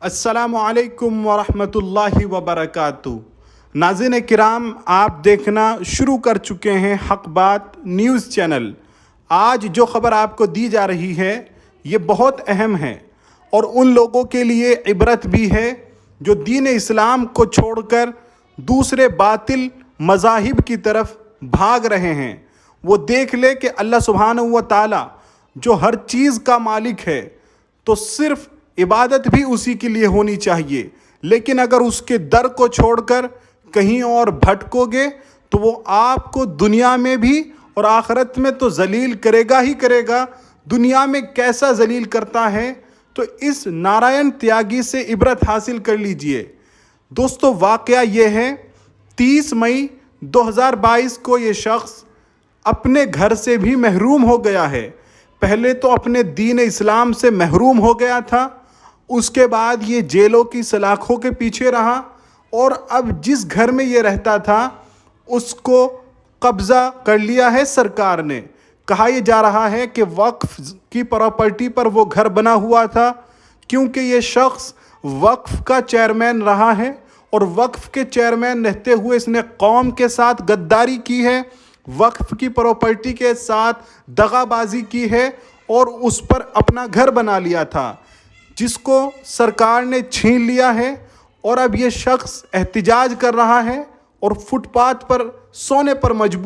السلام علیکم ورحمۃ اللہ وبرکاتہ۔ ناظرین کرام، آپ دیکھنا شروع کر چکے ہیں حق بات نیوز چینل۔ آج جو خبر آپ کو دی جا رہی ہے یہ بہت اہم ہے اور ان لوگوں کے لیے عبرت بھی ہے جو دین اسلام کو چھوڑ کر دوسرے باطل مذاہب کی طرف بھاگ رہے ہیں۔ وہ دیکھ لے کہ اللہ سبحانہ و تعالی جو ہر چیز کا مالک ہے تو صرف عبادت بھی اسی کے لیے ہونی چاہیے، لیکن اگر اس کے در کو چھوڑ کر کہیں اور بھٹکو گے تو وہ آپ کو دنیا میں بھی اور آخرت میں تو ذلیل کرے گا ہی کرے گا۔ دنیا میں کیسا ذلیل کرتا ہے تو اس نارائن تیاگی سے عبرت حاصل کر لیجئے۔ دوستو، واقعہ یہ ہے 30 مئی 2022 کو یہ شخص اپنے گھر سے بھی محروم ہو گیا ہے۔ پہلے تو اپنے دین اسلام سے محروم ہو گیا تھا، اس کے بعد یہ جیلوں کی سلاخوں کے پیچھے رہا، اور اب جس گھر میں یہ رہتا تھا اس کو قبضہ کر لیا ہے سرکار نے۔ کہا یہ جا رہا ہے کہ وقف کی پراپرٹی پر وہ گھر بنا ہوا تھا، کیونکہ یہ شخص وقف کا چیئرمین رہا ہے اور وقف کے چیئرمین رہتے ہوئے اس نے قوم کے ساتھ غداری کی ہے، وقف کی پراپرٹی کے ساتھ دغا بازی کی ہے اور اس پر اپنا گھر بنا لیا تھا، جس کو سرکار نے چھین لیا ہے۔ اور اب یہ شخص احتجاج کر رہا ہے اور فٹ پاتھ پر سونے پر مجبور